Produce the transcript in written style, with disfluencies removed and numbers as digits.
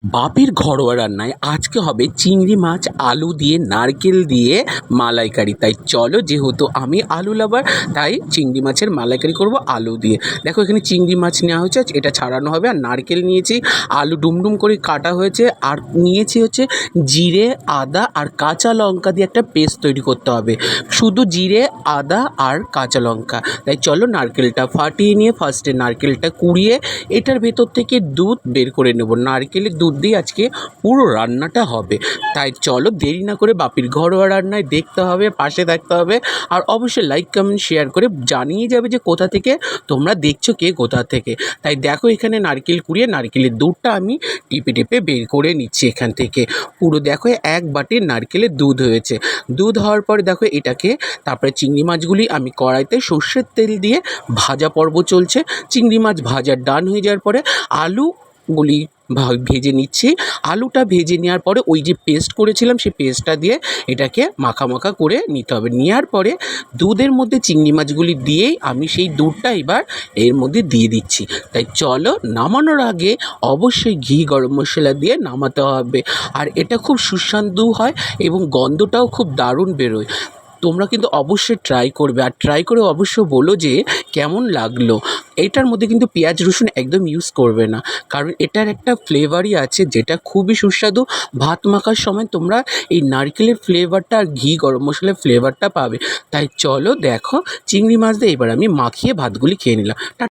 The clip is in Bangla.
বাপির ঘরোয়া রান্নায় আজকে হবে চিংড়ি মাছ আলু দিয়ে নারকেল দিয়ে মালাইকারি। তাই চলো, যেহেতু আমি আলু লাভার তাই চিংড়ি মাছের মালাইকারি করব আলু দিয়ে। দেখো এখানে চিংড়ি মাছ নেওয়া হয়েছে, এটা ছাড়ানো হবে। আর নারকেল নিয়েছি, আলু ডুমডুম করে কাটা হয়েছে, আর নিয়েছি হচ্ছে জিরে, আদা আর কাঁচা লঙ্কা দিয়ে একটা পেস্ট তৈরি করতে হবে। শুধু জিরে, আদা আর কাঁচা লঙ্কা। তাই চলো নারকেলটা ফাটিয়ে নিয়ে ফার্স্টে নারকেলটা কুড়িয়ে এটার ভেতর থেকে দুধ বের করে নেব। নারকেলের দুধ দিয়ে আজকে পুরো রান্নাটা হবে। তাই চলো দেরি না করে বাপির ঘরোয়া রান্নায় দেখতে হবে, পাশে থাকতে হবে। আর অবশ্যই লাইক কমেন্ট শেয়ার করে জানিয়ে যাবে যে কোথা থেকে তোমরা দেখছো, কে কোথা থেকে। তাই দেখো এখানে নারকেল কুড়িয়ে নারকেলের দুধটা আমি টিপে টিপে বের করে নিচ্ছি এখান থেকে। পুরো দেখো এক বাটি নারকেলের দুধ হয়েছে। দুধ হওয়ার পরে দেখো এটাকে তারপরে চিংড়ি মাছগুলি আমি কড়াইতে সর্ষের তেল দিয়ে ভাজা পর্ব চলছে। চিংড়ি মাছ ভাজা ডান হয়ে যাওয়ার পরে আলুগুলি ভেজে নিচ্ছি। আলুটা ভেজে নেওয়ার পরে ওই যে পেস্ট করেছিলাম সেই পেস্টটা দিয়ে এটাকে মাখা মাখা করে নিতে হবে। নেওয়ার পরে দুধের মধ্যে চিংড়ি মাছগুলি দিয়েই আমি সেই দুধটা এবার এর মধ্যে দিয়ে দিচ্ছি। তাই চলো নামানোর আগে অবশ্যই ঘি গরম মশলা দিয়ে নামাতে হবে। আর এটা খুব সুস্বাদু হয় এবং গন্ধটাও খুব দারুণ বেরোয়। তোমরা কিন্তু অবশ্যই ট্রাই করবে, আর ট্রাই করে অবশ্য বলো যে কেমন লাগলো। এটার মধ্যে কিন্তু পেঁয়াজ রসুন একদম ইউজ করবে না, কারণ এটার একটা ফ্লেভারই আছে যেটা খুবই সুস্বাদু। ভাত মাখার সময় তোমরা এই নারকেলের ফ্লেভারটা আর ঘি গরম মশলার ফ্লেভারটা পাবে। তাই চলো দেখো চিংড়ি মাছ দিয়ে এবার আমি মাখিয়ে ভাতগুলি খেয়ে নিলাম।